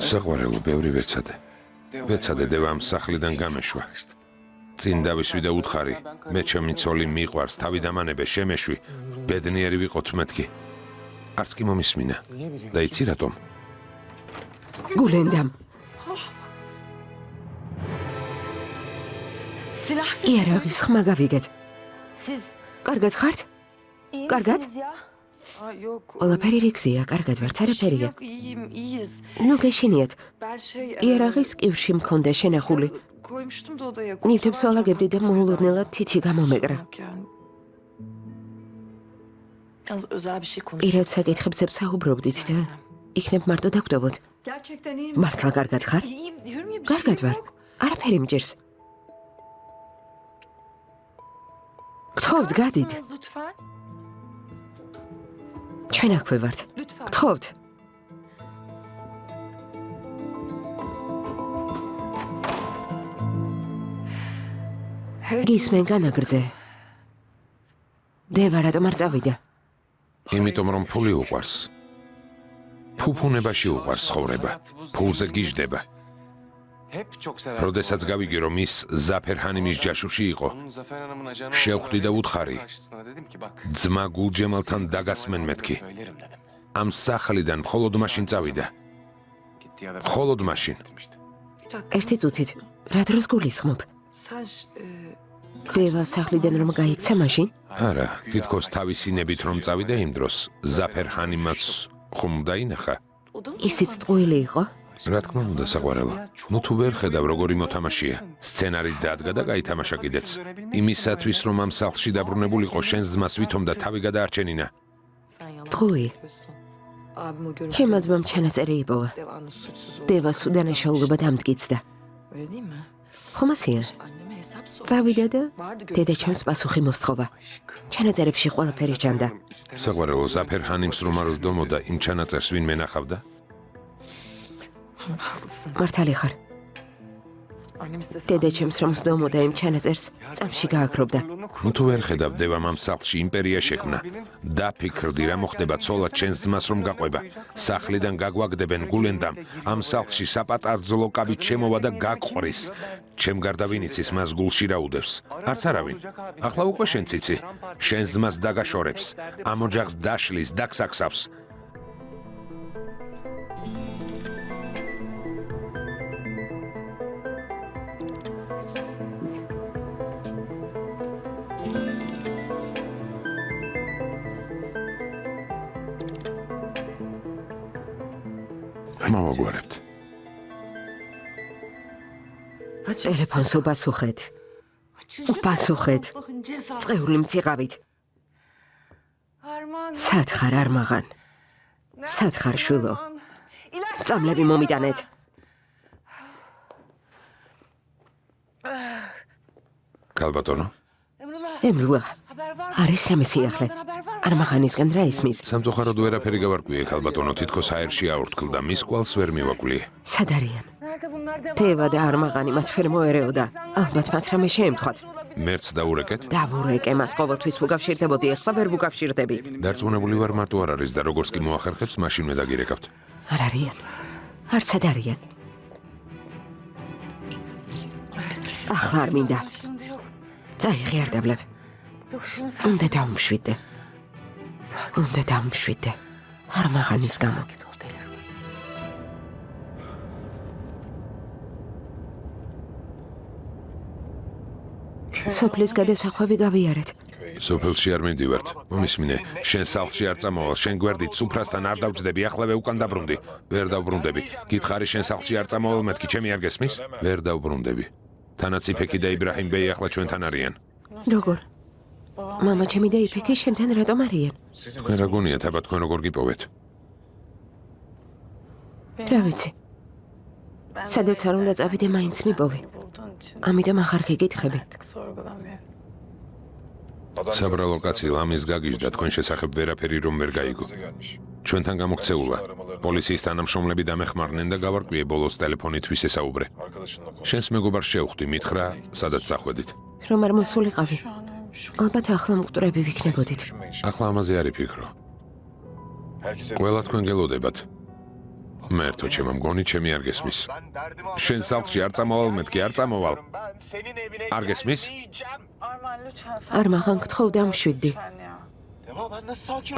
საყვარელო ბევრი ვეცადე. ვეცადე დევა ამ სახლიდან გამეშვა. წინ დავისვი და უთხარი, მე ჩემი ცოლი მიყვარს, თავი დამანებე, შემეშვი, ბედნიერი ვიყოთ მეთქი. არც კი მომისმინა. და იცი რატომ? გულენდამ. იარაღის ხმა გავიგეთ. კარგად ხართ? კარგად? ყველაფერი რიგზია, კარგად ვართ, არაფერია. ნუ გეშინიათ. იარაღის კივში მქონდა შენახული. ნივთებს ვალაგებდი და მოულოდნელად თითი გამომეკრა. პირად საკითხებზე ვსაუბრობდით და იქნებ მარტო დაგვდობოთ. მართლა კარგად ხარ? კარგად ვარ. არაფერი მჭირს. გთხოვთ, გადით. ჩვენ აქვე ვართ. გთხოვთ. გისმენ განაგრძე. დევა რატომ არ წავიდა? იმიტომ რომ ფული უყვარს. ფუფუნებაში უყვარს ცხოვრება. ფულზე გიждდება. როდესაც გავიგე რომ ის ზაფერ ჰანიმის ჯაშუში იყო, შევხვდი და უთხარი, ძმა გულჯემალთან დაგასმენ მეთქი. ამ სახლიდან მხოლოდ მაშინ წავიდა. მხოლოდ მაშინ. ერთი წუთით, რა დროს გულისხმობ? დევა სახლიდან რომ გაიქცა მაშინ? არა, თითქოს თავისი ნებით რომ წავიდა იმ დროს, ზაფერ ჰანიმაც ხომ დაინახა. ისიც ტყუილი იყო? რა თქმა უნდა, საყვარელო. ნუ თუ ვერ ხედავ როგორი მოთამაშია. სცენარი დადგა და გაითამაშა კიდეც. იმისათვის რომ ამ სახლში დაბრუნებულიყო, შენს ძმას ვითომ და თავი გადაარჩენინა. ტყუი. ჩემმა ძმამ ჩანაწერი იპოვა. დევას უდანაშაულობა დამტკიცდა. ხომ ასეა? წავიდა და დედა ჩემს პასუხი მოსთხოვა. ჩანაწერებში ყველაფერი ჩანდა. საყვარელო, ზაფერ ჰანიმს რომ არ ვდომოდა, იმ ჩანაწერს ვინ მენახავდა? მართალი ხარ. დედა ჩემს რომ სდომოდა იმ ჩანაწერს, წამში გააქრობდა. ნუ თუ ვერ ხედავ დევამ ამ სახლში იმპერია შექმნა. დაფიქრდი რა მოხდება ცოლად შენს ძმას რომ გაყვება. სახლიდან გაგვაგდებენ გულენდამ. ამ სახლში საპატარძლო კაბი ჩემოვა და გაგყრის. ჩემ გარდა ვინ იცის მას გულში რა უდევს? არც არავინ. ახლა უკვე შენც იცი. შენს ძმას დაგაშორებს. ამ ოჯახს დაშლის, დაგსაქსავს. მოვაგვარებთ. ტელეფონს უბასუხეთ. უბასუხეთ. წეული მციყავით. სად ხარ არმაღან? სად ხარ შვილო? წამლები მომიტანეთ. კალბატონო? ემრულა. არის რამე სიახლე. არმაღანისგან რა ისმის? სამწუხაროდ ვერაფერი გავარკვიე, კალბატონო, თითქოს აერში აურთქლდა, მის კვალს ვერ მივაკვლიე. სად არიან? დევა და არმაღანი მათ ვერ მოერეოდა. ალბათ მათ რამე შეემთხვათ. მერც დაურეკეთ? დავურეკე, მას ყოველთვის ვუკავშირდებოდი, ახლა ვერ ვუკავშირდები. დარწმუნებული ვარ მარტო არ არის და როგორც კი მოახერხებს, მაშინვე დაგირეკავთ. არ არიან. არცად არიან. ახლა არ მინდა. წაიღე არ დავლებ. უნდა დავუმშვიდე. უნდა დავუმშვიდე. არმაღანის გამო. სოფლის გადასახვევი გავიარეთ. სოფელში არ მივდივართ. მომისმინე, შენ სახლში არ წამოვალ, შენ გვერდით სუფრასთან არ დავჯდები, ახლავე უკან დაბრუნდი. ვერ დავბრუნდები. გითხარი შენ სახლში არ წამოვალ, მეთქი ჩემი არ გესმის? ვერ დავბრუნდები. თანაც იფექი და იბრაჰიმ ბეი ახლა ჩვენთან არიან. როგორ? მამა ჩემი და იფექი შენთან რატომ არიან? თქვენ რა გონიათ, აბა თქვენ როგორ გიპოვეთ? რა ვიცი. სადაც არ უნდა წავიდე, მაინც მიპოვე. ამიტომ ახარ გეკითხები. საბრალო კაცი ლამის გაგიჟდა, თქვენ შესახებ ვერაფერი რომ ვერ გაიგო. ჩვენთან გამოქცეულა. პოლიციის თანამშრომლები დამეხმარნენ და გავარკვიე ბოლოს ტელეფონით ვის ესაუბრე. შენს მეგობარს შევხვდი, მითხრა, სადაც წახვედით. რომ არ მოსულიყავი. ალბათ ახლა მკვდრები ვიქნებოდით. ახლა ამაზე არ იფიქრო. ყველა თქვენ გელოდებათ. მე ერთო ჩემო მგონი ჩემი არ გესმის. შენ სახლში არ წამოვალ, მეთქი არ წამოვალ. არ გესმის? არ მაღან გთხოვ დამშვიდდი.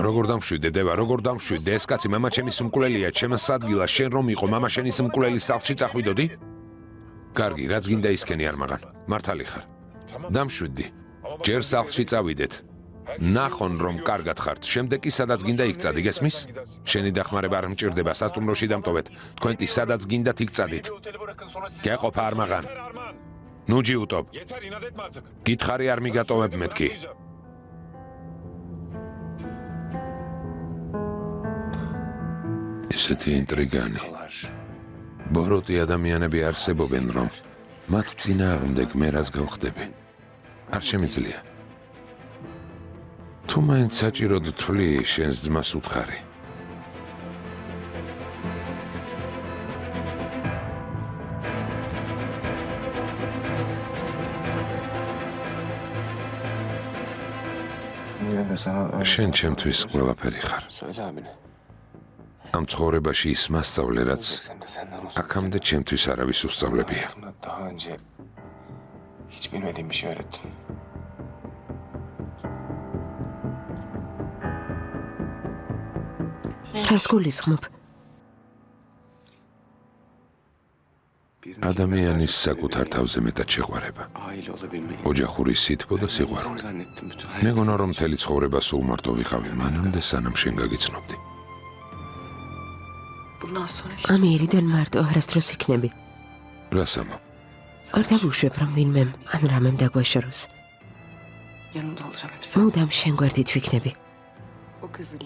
როგორ დამშვიდე, დევა, როგორ დამშვიდე? ეს კაცი მამა ჩემის უმკვლელია, ჩემს ადგილას შენ რომ იყო, მამა შენის უმკვლელის სახლში წახვიდოდი? კარგი, რაც გინდა ისქენი არ მაღან. მართალი ხარ. დამშვიდდი. ჯერ სახლში წავიდეთ. ნახონ რომ კარგად ხართ. შემდეგ კი სადაც გინდა იქ წადი, გესმის? შენი დახმარება არ მჭირდება, სასტუმროში დამტოვეთ. თქვენ კი სადაც გინდათ იქ წადით. გეყოფა არ მაღან. ნუ ჯიუტობ. გითხარი არ მიგატოვებ მეთქი. ისეთი ინტრიგანი. ბოროტი ადამიანები არსებობენ, რომ მათ წინააღმდეგ მე რას გავხდები. არ შემიძლია. თუ მაინც საჭიროდ თვლი, შენს ძმას უთხარი. შენ ჩემთვის ყველაფერი ხარ. ამ ცხოვრებაში ის მასწავლე, რაც აქამდე ჩემთვის არავის უსწავლებია. რას გულისხმობ? ადამიანის საკუთარ თავზე მეტად შეყვარება. ოჯახური სითბო და სიყვარული. მეგონა რომ მთელი ცხოვრება სულ მარტო ვიყავი, მანამდე სანამ შენ გაგიცნობდი. ამიერიდან მარტო არასდროს იქნები. რას ამბობ? არ დავუშვებ რომ ვინმემ ან რამემ დაგვაშოროს. მუდამ შენ გვერდით ვიქნები.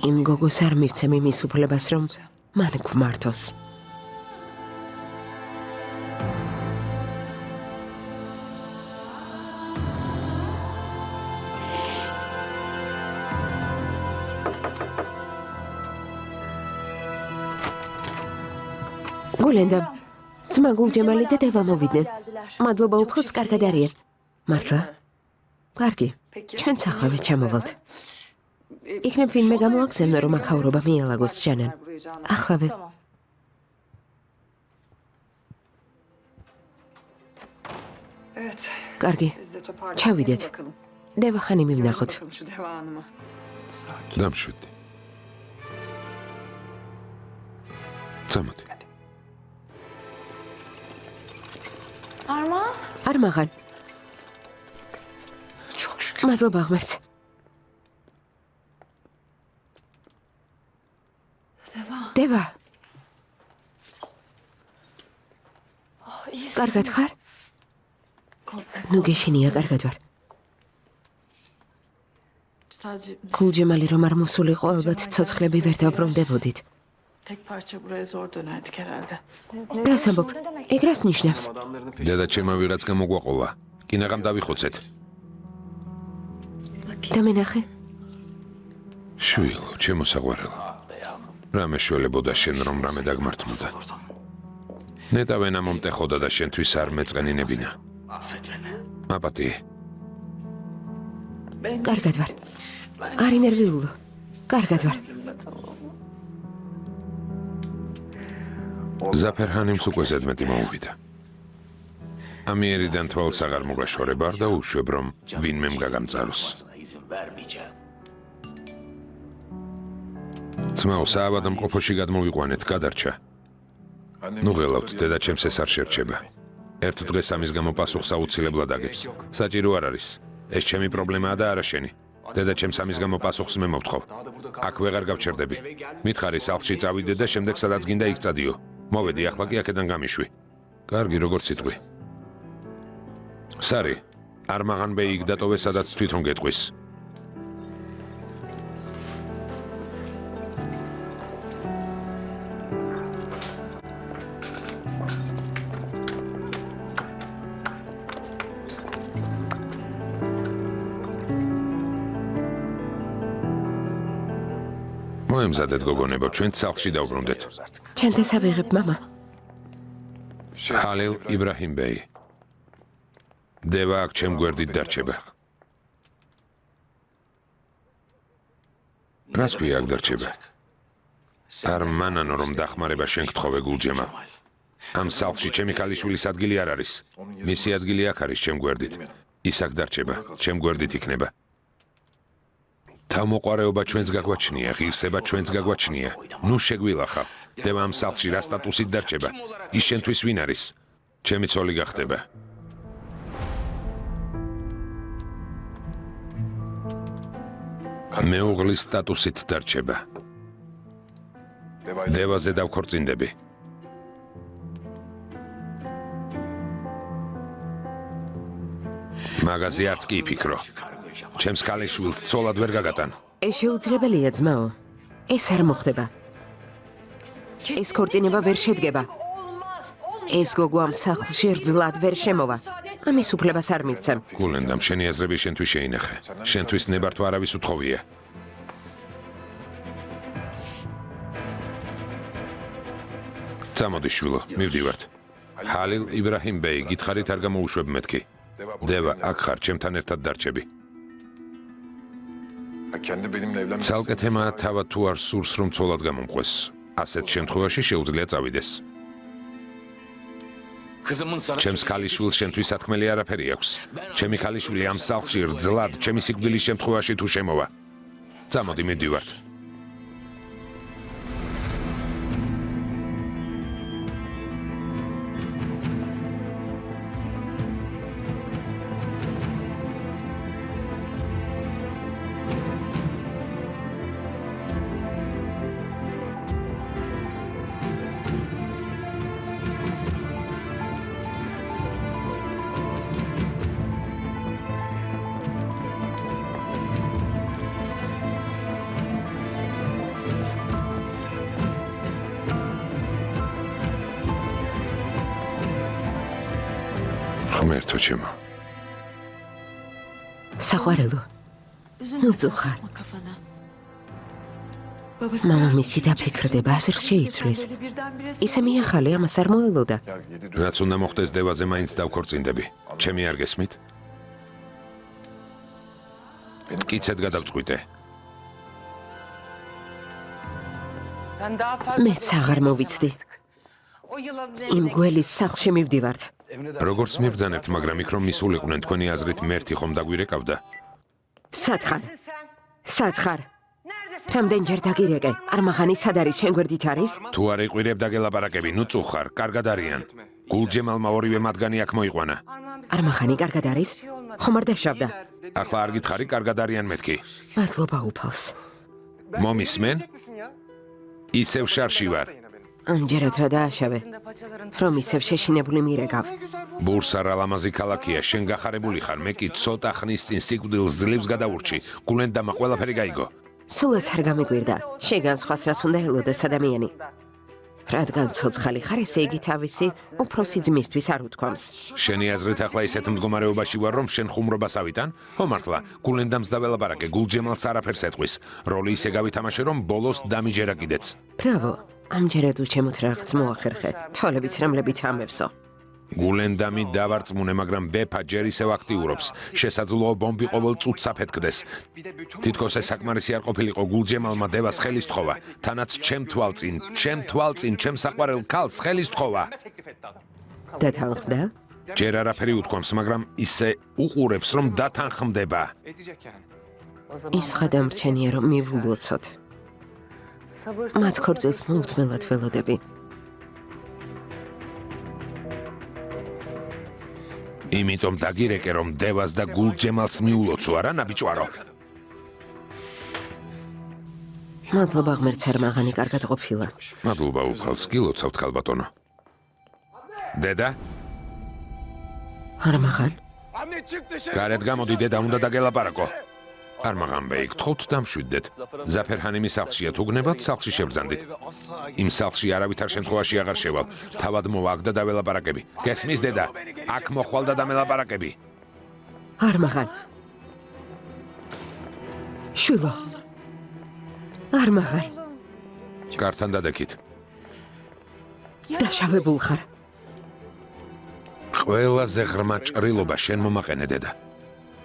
იმ გოგოს არ მივცემ იმის უფლებას რომ მან გვმართოს. გულენდა, ძმა გულჯემალი და დევა მოვიდნენ. მადლობა უფხოს კარგად არიან. მართლა? კარგი, ჩვენც ახლავე ჩამოვალთ. იქნებ ვინმე გამოაგზავნა რომ აქაურობა მიალაგოს ჯანან. ახლავე. კარგი, ჩავიდეთ. დევა ხანი მივნახოთ. დამშვიდი. წამოდი. არ მაღან. მადლობა ღმერთს. დევა. კარგად ხარ? ნუ გეშინია, კარგად ვარ. გულჯემალი რომ არ მოსულიყო, ალბათ ცოცხლები ვერ დავბრუნდებოდით. რას ამბობ? ეგ რას ნიშნავს? დედა ჩემმა ვიღაც გამოგვაყოლა. კინაღამ დავიხოცეთ. და მენახე? შვილო, ჩემო საყვარელო. რა მეშველებოდა შენ რომ რამე დაგმართმოდა. ნეტავენა მომტეხოდა და შენთვის არ მეწყენინებინა. აპატიე. კარგად ვარ. არ ინერვიულო. კარგად ვარ. ზაფერჰანიმს უკვე ზედმეტი მოუვიდა. ამიერიდან თვალს აღარ მოგაშორება, არ დაუშვებ რომ ვინმემ გაგამწაროს. ძმაო, საავადმყოფოში გადმოვიყვანეთ, გადარჩა. ნუ ღელავთ, დედა ჩემს ეს არ შერჩება. ერთ დღეს ამის გამო პასუხს აუცილებლად აგებს. საჭირო არ არის. ეს ჩემი პრობლემაა და არა შენი. დედა ჩემს ამის გამო პასუხს მე მოვთხოვ. აქ ვეღარ გავჩერდები. მითხარი სახლში წავიდე და შემდეგ სადაც გინდა იქ წადიო. მოვედი, ახლა კი აქედან გამიშვი. კარგი, როგორც სიტყვი. სარი, არ მაღან ბეი იქ დატოვე, სადაც თვითონ გეტყვის. მოემზადეთ გოგონებო, ჩვენ სახლში დავბრუნდეთ. ჩემ დასავიღებ, მამა. ჰალილ იბრაჰიმ ბეი. დევა აქ ჩემ გვერდით დარჩება. რას ქვია აქ დარჩება? არ მანანო რომ დახმარება შენ გთხოვე გულჯემალ. ამ სახლში ჩემი ქალიშვილის ადგილი არ არის. მისი ადგილი აქ არის ჩემ გვერდით. ის აქ დარჩება, ჩემ გვერდით იქნება. თავმოყარეობა ჩვენს გაგვაჩნია, ღირსება ჩვენს გაგვაჩნია. ნუ შეგვილახავ. დევა ამ სახლში რა სტატუსით დარჩება? ის შენთვის ვინ არის? ჩემი ცოლი გახდება. მეუღლის სტატუსით დარჩება. დევაზე დავქორწინდები. მაგაზე არც კი იფიქრო. ჩემს ქალიშვილს ცოლად ვერ გაგატან. ეს შეუძლებელია, ძმაო. ეს არ მოხდება. ეს ქორწინება ვერ შედგება. ეს გოგო ამ სახლში რძლად ვერ შემოვა. ამის უფლებას არ მივცემ. გულენდამ შენი აზრები შენთვის შეინახე. შენთვის ნებართვა არავის უთხოვია. წამოდი შვილო, მივდივართ. ჰალილ იბრაჰიმ ბეი, გითხარით არ გამოუშვებ მეთქი. დევა, აქ ხარ, ჩემთან ერთად დარჩები. ცალკე თემაა თავად თუ არ სურს რომ ცოლად გამომყვეს. ასეთ შემთხვევაში შეუძლია წავიდეს. ჩემს ქალიშვილს შენთვის სათქმელი არაფერი აქვს. ჩემი ქალიშვილი ამ სახლში რძლად, ჩემი სიკვდილის შემთხვევაში თუ შემოვა. წამოდი, მივდივართ. ღმერთო ჩემო. საყვარელო. ნუ წუხარ. მამამისი დაფიქრდება, აზრს შეიცვლის. ისე მიახალე, ამას არ მოელოდა. რაც უნდა მოხდეს დევაზე მაინც დავქორწინდები. ჩემი არ გესმით? მტკიცედ გადავწყვიტე. მეც აღარ მოვიცდი. იმ გველის სახლში მივდივართ. როგორც მიბრძანებთ, მაგრამ იქ რომ მისულიყვნენ თქვენი აზრით მერთი ხომ დაგვირეკავდა? სათხარ. სათხარ. რამდენჯერ დაგირეკე? არმაღანი სად არის, შენ გვერდით არის? თუ არ იყვირებ დაგელაპარაკები, ნუ წუხარ, კარგად არიან. გულჯემალმა ორივე მათგანი აქ მოიყვანა. არმაღანი კარგად არის? ხომ არ დაშავდა? ახლა არ გითხარი, კარგად არიან მეთქი. მადლობა უფალს. მომისმენ? ისევ შარში ვარ. ამჯერად რა დააშავე? რომ ისევ შეშინებული მირეკავ. ბურსა რა ლამაზი ქალაქია, შენ გახარებული ხარ, მე კი ცოტა ხნის წინ სიკვდილს ძლივს გადავურჩი. გულენდამა ყველაფერი გაიგო. სულაც არ გამიგვირდა. შეგან სხვას რას უნდა ელოდეს ადამიანი. რადგან ცოცხალი ხარ, ესე იგი თავისი უფროსი ძმისთვის არ უთქვამს. შენი აზრით ახლა ისეთ მდგომარეობაში ვარ, რომ შენ ხუმრობას ავიტან? ხო მართლა, გულენდამს დაველაპარაკე, გულჯემალს არაფერს ეტყვის. როლი ისე გავითამაშე, რომ ბოლოს დამიჯერა კიდეც. ბრავო, ამჯერად უჩემოთ რაღაც მოახერხე. თვალებით რამლებით ამევსო. გულენდამი დავარწმუნე, მაგრამ ბეფა ჯერ ისევ აქტიურობს. შესაძლოა ბომბი ყოველ წუთს საფეთქდეს. თითქოს ეს საკმარისი არ ყოფილიყო გულჯემალმა დევას ხელის თხოვა. თანაც ჩემ თვალწინ, ჩემ საყვარელ ქალს ხელის თხოვა. დათანხმდა? ჯერ არაფერი უთქვამს, მაგრამ ისე უყურებს, რომ დათანხმდება. ის ხადამრჩენია, რომ მივულოცოთ. მათ ქორწილს მოუთმელად ველოდები. იმიტომ დაგირეკე, რომ დევას და გულჯემალს მიულოცო, არა ნაბიჭვარო? მადლობა ღმერთს, არმაღანი კარგად ყოფილა. მადლობა უფალს, გილოცავთ ქალბატონო. დედა? არმაღან? გარეთ გამოდი, დედა, უნდა დაგელაპარაკო. არმაღან ბეი, გთხოვთ დამშვიდდეთ. ზაფერ ჰანიმის სახლშია, თუ გნებავთ, სახლში შევბრძანდით. იმ სახლში არავითარ შემთხვევაში აღარ შევალ. თავად მოვა აქ და დაველაპარაკები. გესმის დედა? აქ მოხვალ და დამელაპარაკები. არმაღან. შვილო. არმაღან. კართან დადექით. დაშავებულ ხარ. ყველაზე ღრმა ჭრილობა შენ მომაყენე, დედა.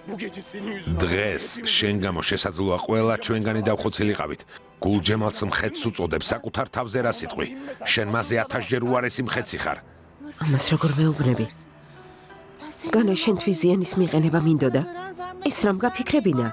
დღეს შენ გამო შესაძლოა ყველა ჩვენგანი დავხოცილიყავით. გულჯემალს მხეთს უწოდებ, საკუთარ თავზე რა სიტყვი? შენ მასზე 1000-ჯერ უარესი მხეცი ხარ. ამას როგორ მეუბნები? განა შენთვის ზიანის მიყენება მინდოდა. ეს რამ გაფიქრებინა?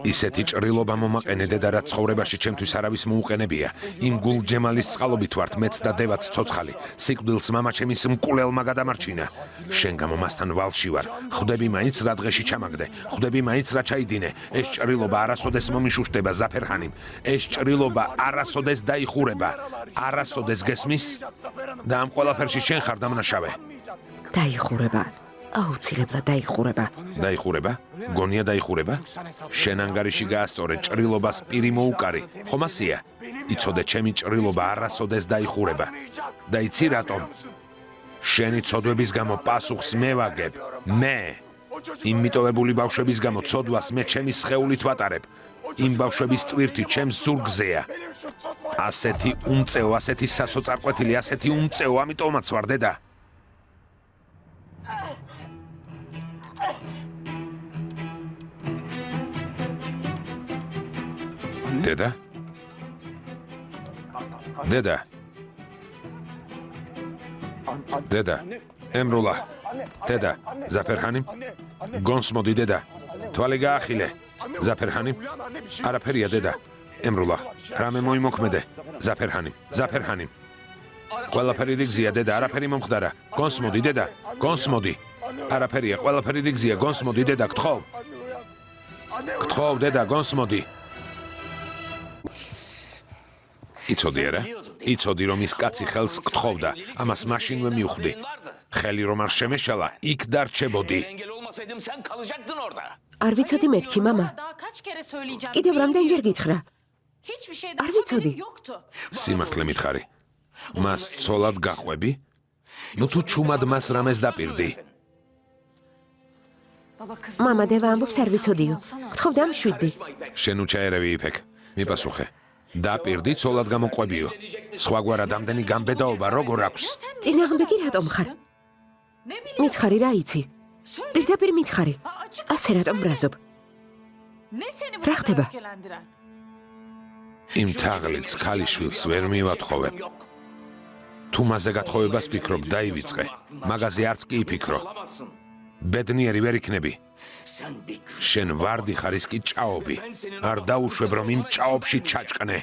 ისეთი ჭრილობა მომაყენე დედა, რაც ცხოვრებაში ჩემთვის არავის მოუყენებია. იმ გულჯემალის წყალობით ვართ მეც და დევაც ცოცხალი. სიკვდილს მამაჩემის მკვლელმა გადამარჩინა. შენ გამო მასთან ვალში ვარ. ხვდები მაინც რა დღეში ჩამაგდე. ხვდები მაინც რა ჩაიდინე. ეს ჭრილობა არასოდეს მომიშუშტება ზაფერჰანიმ. ეს ჭრილობა არასოდეს დაიხურება. არასოდეს გესმის? და ამ ყველაფერში შენ ხარ დამნაშავე. დაიხურება. აუცილებლად დაიხურება. დაიხურება? გონია დაიხურება? შენ ანგარიში გაასწორე, ჭრილობას პირი მოუკარი. ხომ ასია? იცოდე, ჩემი ჭრილობა არასოდეს დაიხურება. და იცი რატომ? შენი ცოდვების გამო პასუხს მე ვაგებ. მე. იმ მიტოვებული ბავშვების გამო ცოდვას მე ჩემი სხეულით ვატარებ. იმ ბავშვების ტვირთი ჩემს ზურგზეა. ასეთი უმწეო, ასეთი სასოწარკვეთილი, ასეთი უმწეო, ამიტომაც ვარ დედა. დედა? დედა? დედა? ემრულა? დედა? ზაფერჰანიმ? გონს მოდი დედა? თვალი გაახილე? ზაფერჰანიმ? არაფერია დედა? ემრულა? რამე მოიმოქმედე? ზაფერჰანიმ? ზაფერჰანიმ? ყველაფერი რიგზია დედა, არაფერი მომხდარა. გონს მოდი დედა? გონს მოდი? არაფერია, ყველაფერი რიგზია, გონს მოდი დედა, გთხოვ. გთხოვ დედა, გონს მოდი. იცოდი არა? იცოდი რომ ის კაცი ხელს გთხოვდა, ამას მაშინვე მივხვდი. ხელი რომ არ შემეშალა, იქ დარჩებოდი. არ ვიცოდი მეთქი, მამა. კიდევ რამდენჯერ გითხრა? არ ვიცოდი. სიმართლე მითხარი. მას ცოლად გაყვები? ნუ თუ ჩუმად მას რამეს დაპირდი. მამა დევა ამბობს არ ვიცოდიო. გთხოვდა ამშვიდდი. შენ უჩაერევი იფეკ. მიპასუხე. დაპირდი ცოლად გამოყვებიო. სხვაგვარად ამდენი გამბედაობა როგორ აქვს? წინააღმდეგი რატომ ხარ? მითხარი რა იცი? პირდაპირ მითხარი. ასე რატომ ბრაზობ? რა ხდება? იმ თაღლით ქალიშვილს ვერ მივათხოვებ. თუ მასზე გათხოვებას ფიქრობ, დაივიწყე. მაგაზე არც კი იფიქრო. ბედნიერი ვერ იქნები. შენ ვარდი ხარ, ის კი ჭაობი. არ დაუშვებ რომ იმ ჭაობში ჩაჭყნე.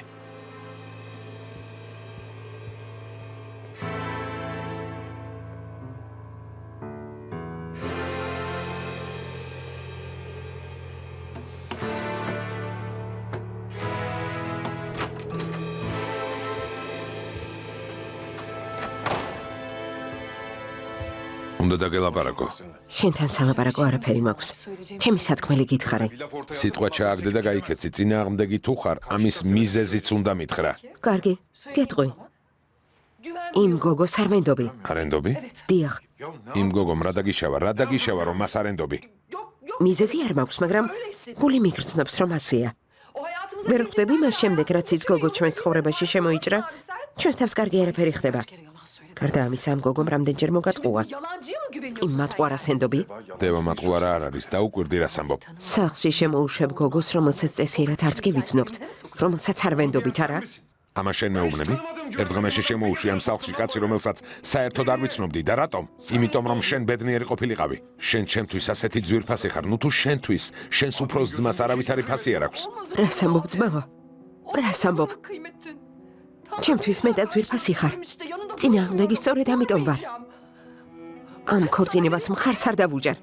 უნდა დაგელაპარაკო. შენთან სალაპარაკო არაფერი მაქვს. ჩემი სათქმელი გითხარი. სიტყვა ჩააგდე და გაიქეცი. წინააღმდეგი თუ ხარ, ამის მიზეზიც უნდა მითხრა. კარგი, გეტყვი. იმ გოგოს არ მენდობი. არენდობი? დიახ. იმ გოგომ რა დაგიშავა რომ მას არენდობი? მიზეზი არ მაქვს, მაგრამ გული მიგრძნობს რომ ასეა. ვერ ხვდები მას შემდეგ, რაც ის გოგო ჩვენს ცხოვრებაში შემოიჭრა, ჩვენს თავს კარგი არაფერი ხდება. გარდა ამისა, ამ გოგომ რამდენჯერ მოგატყუა. იმ მატყუარას ენდობი? დევა მატყუარა არ არის, დაუკვირდი რას ამბობ. სახლში შემოუშვებ გოგოს, რომელსაც წესიერად არც კი ვიცნობთ, რომელსაც არ ვენდობით, არა? ამას შენ მეუბნები? ერთდღამეში შემოუშვი ამ სახლში კაცი, რომელსაც საერთოდ არ ვიცნობდი და რატომ? იმიტომ რომ შენ ბედნიერი ყოფილიყავი. შენ ჩემთვის ასეთი ძვირფასი ხარ, ნუ თუ შენთვის, შენს უფროს ძმას არავითარი ფასი არ აქვს. რას ამბობ, ძმაო? რას ამბობ? ჩემთვის მე და ძვირფასი ხარ. წინააღმდეგი სწორედ ამიტომ ვარ. ამ ქორწინებას მხარს არ დავუჭერ.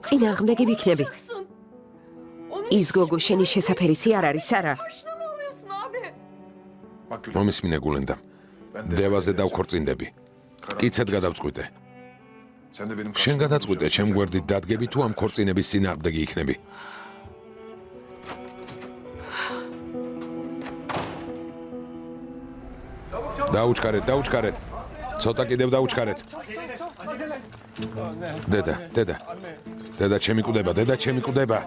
წინააღმდეგი ვიქნები. ის გოგო შენი შესაფერისი არ არის, არა? მომისმინე გულენდა. დევაზე დავქორწინდები. კიცად გადავწყვიტე. შენ გადაწყვიტე, ჩემ გვერდით დადგები თუ ამ ქორწინების წინააღმდეგი იქნები. დაუჩქარეთ, დაუჩქარეთ. ცოტა კიდევ დაუჩქარეთ. დედა, ჩემი კვდება, დედა, ჩემი კვდება.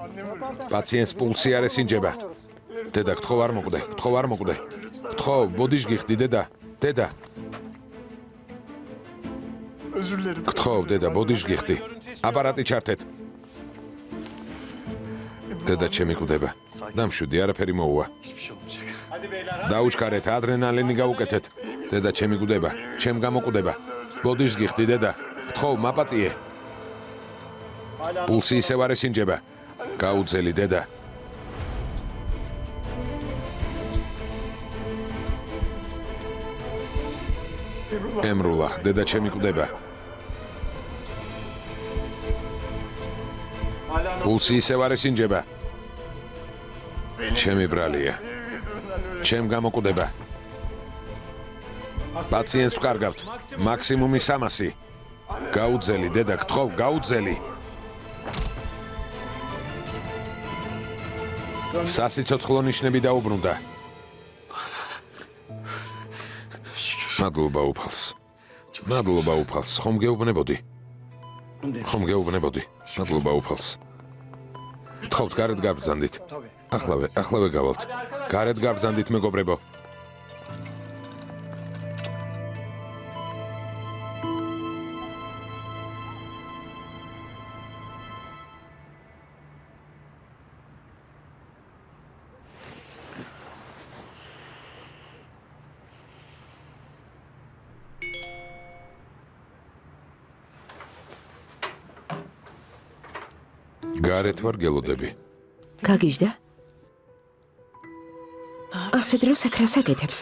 პაციენტს პულსი არ ესინჯება. დედა, გთხოვ არ მოკვდე, გთხოვ არ მოკვდე. გთხოვ, ბოდიში გიხდი, დედა. გთხოვ, დედა, ბოდიში გიხდი. აპარატი ჩართეთ. დედა, ჩემი კვდება. დამშვიდი, არაფერი მოუვა. დაუჩქარეთ, ადრენალინი გავუკეთეთ. დედა ჩემი გვდება, ჩემ გამოკვდება. ბოდიშს გიხდი დედა. გთხოვ, მაპატიე. პულსი ისევ არ ესინჯება. გაუძელი დედა. ემრულა, დედა ჩემი გვდება. პულსი ისევ არ ესინჯება. ჩემი ბრალია. ჩემ გამოკვდება. პაციენტს ვკარგავთ. მაქსიმუმი 300. გაუძელი დედა, გთხოვ, გაუძელი. სასიცოცხლო ნიშნები დაუბრუნდა. მადლობა უფალს. მადლობა უფალს. ხომ გეუბნებოდი? მადლობა უფალს. გთხოვთ, გარეთ გაბრძანდით. ახლავე გავალთ. გარეთ გაბრძანდით, მეგობრებო. გარეთ ვარ გელოდები. გაგიჟდა? ასე დროს აქ რას აკეთებს?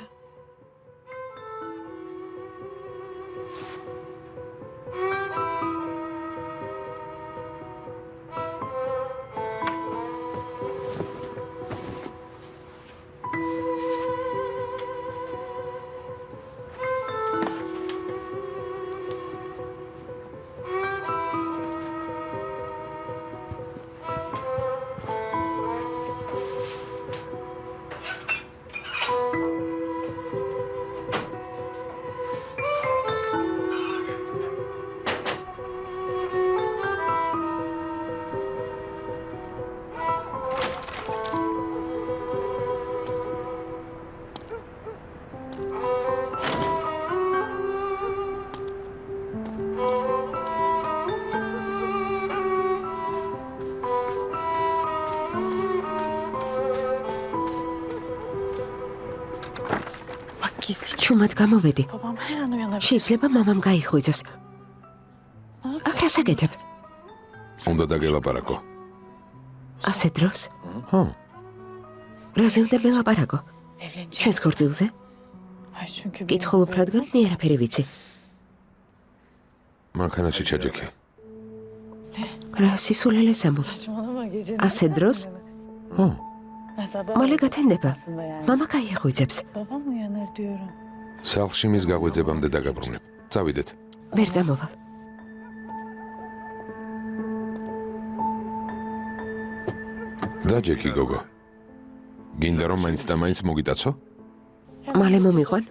ჩუმად გამოვედი. შეიძლება მამამ გაიხვიძოს. აქ რას აკეთებ? უნდა დაგელაპარაკო. ასე დროს? ხო. რაზე უნდა მელაპარაკო? ჩვენს ქორწილზე? კითხულობ, რადგან მე არაფერი ვიცი. მანქანაში ჩაჯექი. რა სისულელეს ამბობ? ასე დროს? ხო. მალე გათენდება. მამა გაიხვიძებს. სახლში მის გაღვიძებამდე დაგაბრუნებ. წავიდეთ. ვერ წამოვალ. დაჯექი გოგო. გინდა რომ მაინც და მაინც მოგიტაცო? მალე მომიყვან?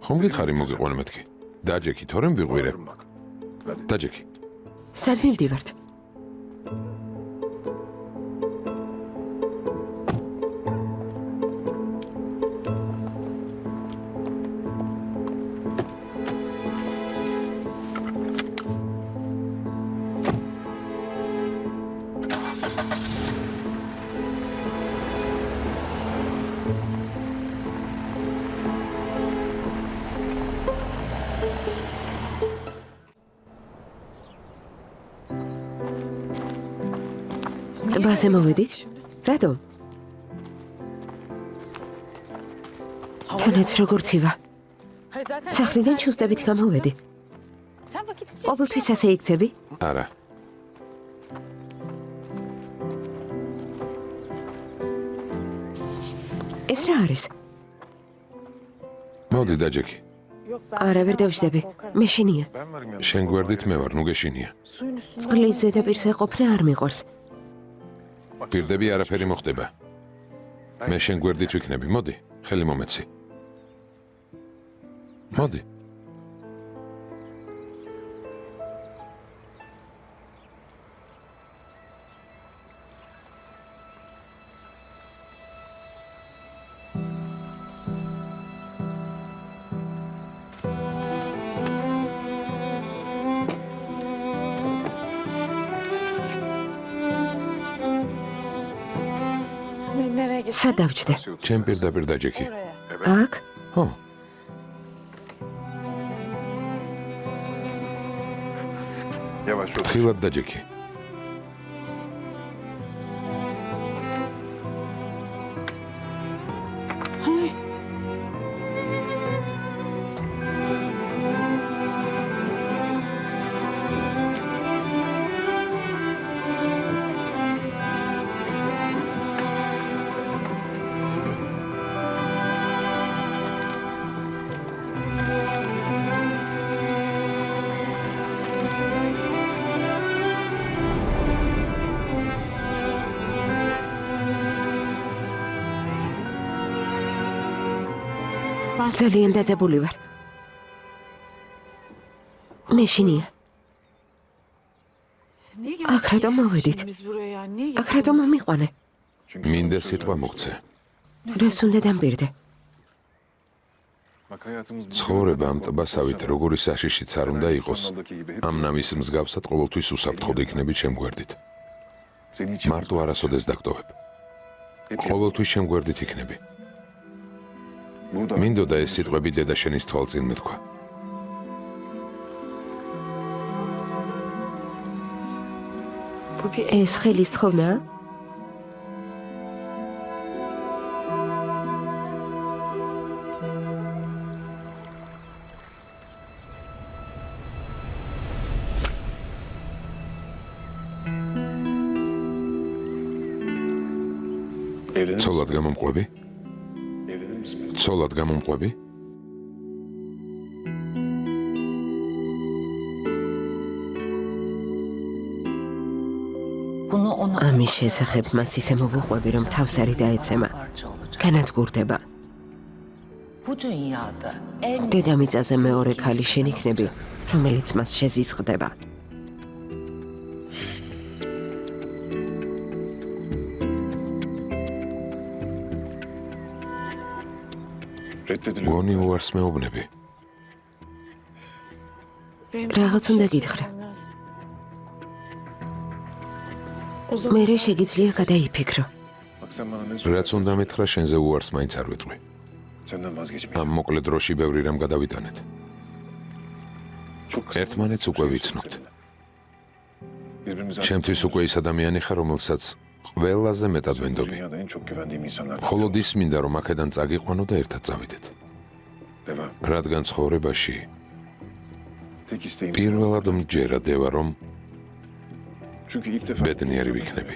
ხომ გითხარი მოგიყვან მეთქი. დაჯექი, თორემ ვიღვირებ. დაჯექი. სად მივდივართ? ტბაზე მოვედით? რატომ? თანაც როგორც ივა. სახლიდან ჩუსტებით გამოვედი. ყოველთვის ასე იქცევი? არა. ეს რა არის? მოდი დაჯექი. არა, ვერ დავждები. მე შენია. შენ გვერდით მე ვარ, ნუ გეშინია. წყლის ზედაპირზე ყოფნა არ მიყვარს. პირდები არაფერი მოხდება. მე შენ გვერდით ვიქნები, მოდი, ხელი მომეცი. მოდი. სად დავჯდე? ჩემ პირდაპირ დაჯექი. აქ? ხო. თხილად დაჯექი. ძალიან დაძაბული ვარ. მეშინია. აქ რატომ მოვედით? აქ რატომ მომიყვანე? მინდა სიტყვა მოგცე. რას უნდა დამბირდე? ცხოვრება ამ ტბასავით როგორი საშიშიც არ უნდა იყოს. ამ ნამის მსგავსად ყოველთვის უსაფრთხოდ იქნები ჩემ გვერდით. მარტო არასოდეს დაგტოვებ. ყოველთვის ჩემ გვერდით იქნები. მინდოდა ეს სიტყვები დედა შენის თვალწინ მეთქვა. ეს ხელის თხოვნაა? ცოლად გამომყვები? ცოლად გამომყვები? ამის შესახებ მას ისე მოვუყვები, რომ თავს არი დაეცემა. განადგურდება. დედამიწაზე მეორე ქალი შენ იქნები, რომელიც მას შეზიზღდება. გონი უარს მეუბნები. რაღაც უნდა გითხრა. მერე შეგიძლია გადაიფიქრო. რაც უნდა მითხრა, შენზე უარს მაინც არ ვიტყვი. ამ მოკლე დროში ბევრი რამ გადავიტანეთ. ერთმანეთს უკვე ვიცნობთ. ჩემთვის უკვე ის ადამიანი ხარ, რომელსაც ყველაზე მეტად ვენდობი. მხოლოდ ის მინდა, რომ აქედან წაგიყვანო და ერთად წავიდეთ. რადგან ცხოვრებაში პირველად მჯერა დევა, რომ ბედნიერი ვიქნები.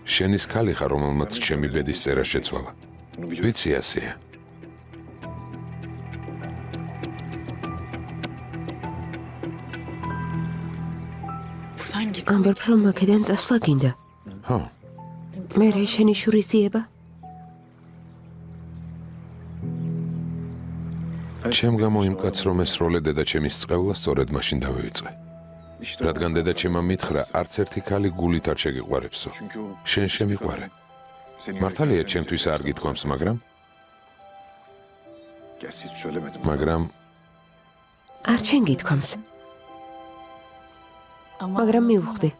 შენის ქალი ხარ, რომელმაც ჩემი ბედის წერა შეცვალა. ვიცი ასეა. ამბობ, რომ აქედან წასვლა გინდა. ხო. მერე შენი შურის ძიება? ჩემ გამოიმკაც, რომ ეს როლე დედა ჩემის წყევლა სწორედ მაშინ დავივიწყე. რადგან დედა ჩემმა მითხრა, არც ერთი ქალი გულით არ შეგიყვარებსო. შენ შემიყვარე. მართალია ჩემთვის არ გითქვამს, მაგრამ არ ჩემ გითქვამს. მაგრამ მივხვდი.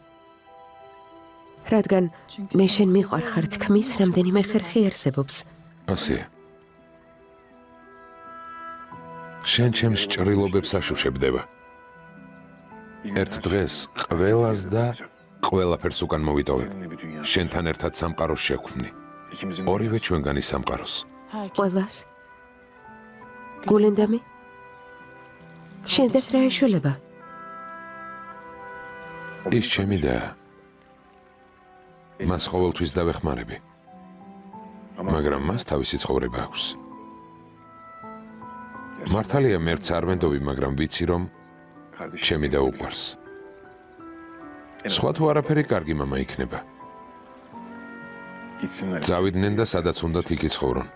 რადგან მე შენ მიყვარ ხარ თქმის, რამდენიმე ხერხი არსებობს. ასეა. შენ ჩემს ჭრილობებს აშუშებდება. ერთ დღეს ყველას და ყველაფერს უკან მოვიტოვებ. შენთან ერთად სამყაროს შევქმნი. ორივე ჩვენგანი სამყაროს. ყველას? გულენდამი? შენს რა ეშველება? ის ჩემი და მას ყოველთვის დავეხმარები. მაგრამ მას თავისი ცხოვრება აქვს. მართალია მერც არ ვენდობი, მაგრამ ვიცი, რომ ჩემი და უყვარს. სხვა თუ არაფერი კარგი მამა იქნება. წავიდნენ და სადაც უნდათ იქ იცხოვრონ.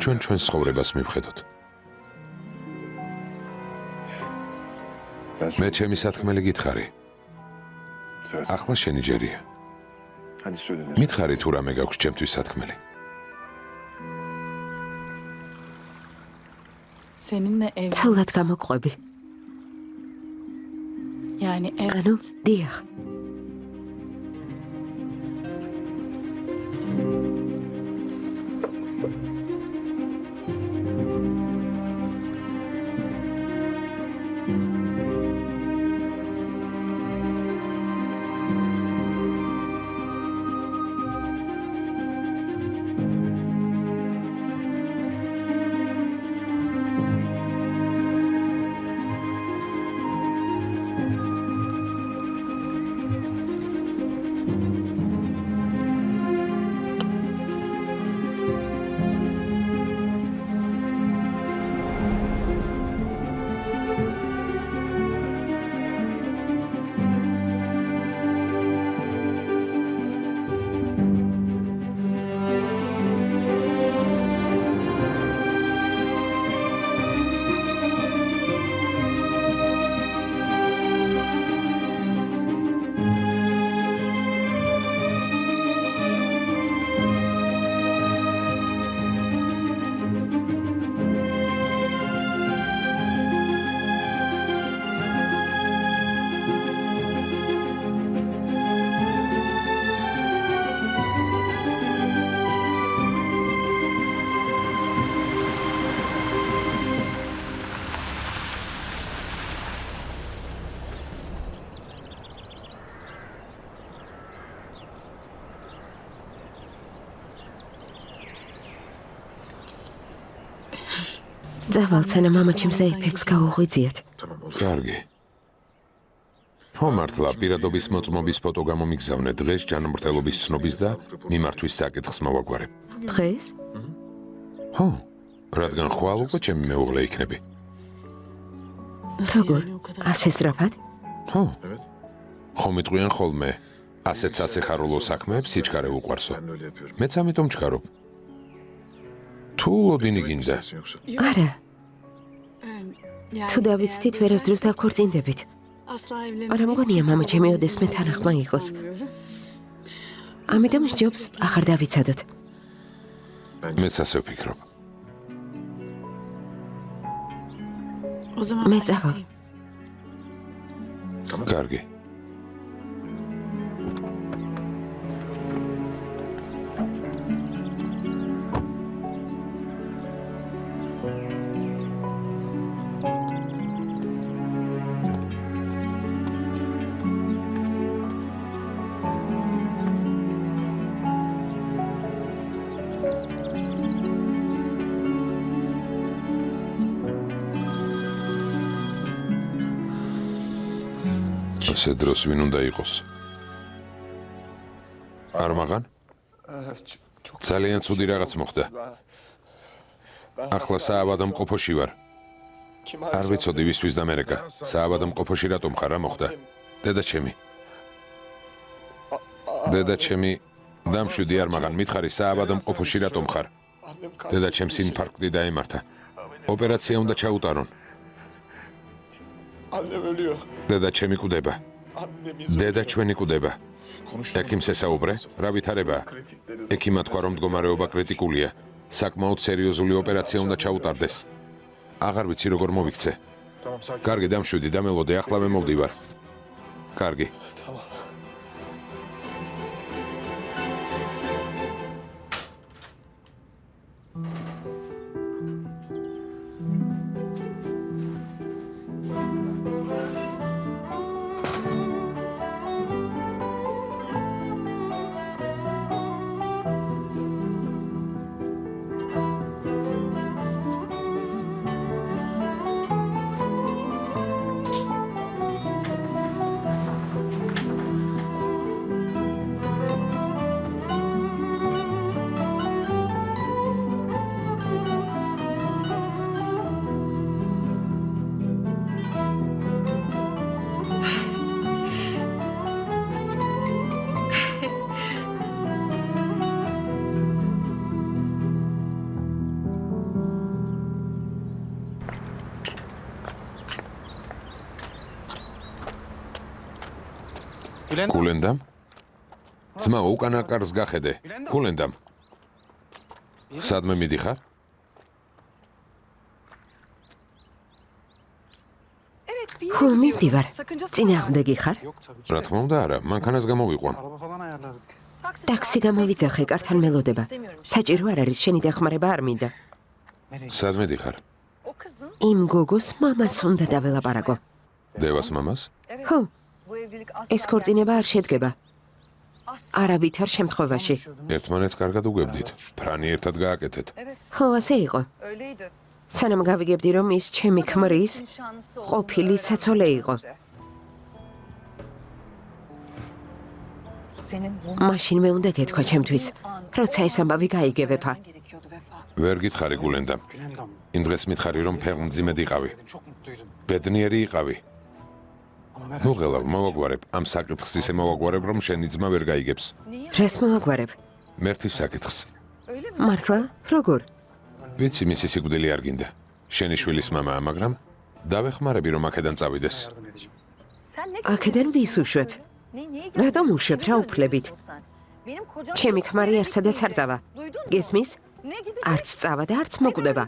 ჩვენ ჩვენს ცხოვრებას მივხედოთ. მე ჩემი სათქმელი გითხარი. ახლა შენი ჯერია. მითხარი თუ რამე გაქვს ჩემთვის სათქმელი. ცოლად გამოყვები. ანუ, დიახ. Წავალ, სანამ მამაჩემს და ეფექტს გაუღვიძიათ. კარგი. ხო მართლა, პირადობის მოწმობის ფოტო გამომიგზავნე დღეს ჯანმრთელობის ცნობის და მიმართვის საკითხს მოვაგვარებ. დღეს? ხო, რადგან ხვალ უკვე ჩემი მეუღლე იქნები. როგორ? ასე სწრაფად? ხო. ხომ იტყვიან ხოლმე, ასეთ სასიხარულო საქმეებს სიჩქარე უყვარსო. მეც ამიტომ ჩქარობ. თუ ლოდინი გინდა? არა. თუ დავიცდით, ვერასდროს დავქორწინდებით. არა მგონია მამაჩემი ოდესმე თანახმა იყოს. ამიტომ სჯობს ახარ დავიცადოთ. მეც ასე ვფიქრობ. მე წავალ. კარგი. ასე დროს ვინ უნდა იყოს? არ მაღან? ძალიან ცუდი რაღაც მოხდა. ახლა საავადმყოფოში ვარ. არ ვიცოდი ვისთვის დამერეკა. საავადმყოფოში რატომ ხარ, რა მოხდა? დედაჩემი. დედაჩემი, დამშვიდი არ მაღან, მითხარი საავადმყოფოში რატომ ხარ? დედაჩემს ინფარქტი დაემართა. ოპერაცია უნდა ჩაუტარონ. დედაჩემი კვდება. დედაჩვენი კვდება. ექიმს ესაუბრე, რა ვითარებაა? ექიმმა თქვა, რომ მდგომარეობა კრიტიკულია. საკმაოდ სერიოზული ოპერაცია უნდა ჩაუტარდეს. აღარ ვიცი როგორ მოვიქცე. კარგი, დამშვიდი, დამელოდე, ახლა მოვდივარ. კარგი. გულენდამ? ძმა, უკანა კარს გახედე. გულენდამ. სადმე მიდიხარ? ხო, მივდივარ. წინააღმდეგი ხარ? რა თქმა უნდა, არა, მანქანას გამოვიყვან. ტაქსი გამოვიძახე, კართან მელოდება. საჭირო არ არის, შენი დახმარება არ მინდა. სადმე დიხარ? იმ გოგოს მამას უნდა დაველაპარაკო. დევას მამას? ხო. ეს ქორწინება არ შედგება. არავითარ შემთხვევაში. ერთმანეთს კარგად უგებდით. ფრანი ერთად გააკეთეთ. ხო, ასე იყო. სანამ გავიგებდი, რომ ის ჩემი ქმრის ყოფილი საცოლე იყო. მაშინ მე უნდა გეთქვა ჩემთვის, როცა ეს ამბავი გაიგებეფა. ვერ გითხარი გულენდამ. იმ დღეს მითხარი, რომ ფეხმძიმედ იყავი. ბედნიერი იყავი. ნუ ღელავ, მოვაგვარებ, ამ საკითხს ისე მოვაგვარებ, რომ შენი ძმა ვერ გაიგებს. რას მოვაგვარებ? მერთვის საკითხს. მართლა? როგორ? ვიცი, მისი სიკვდილი არ გინდა. შენი შვილის მამაა, მაგრამ დავეხმარები, რომ აქედან წავიდეს. აქედან ვის უშვებ? რატომ უშვებ, რა უფლებით? ჩემი ქმარი არსადაც არ წავა. გესმის? არც წავა და არც მოკვდება.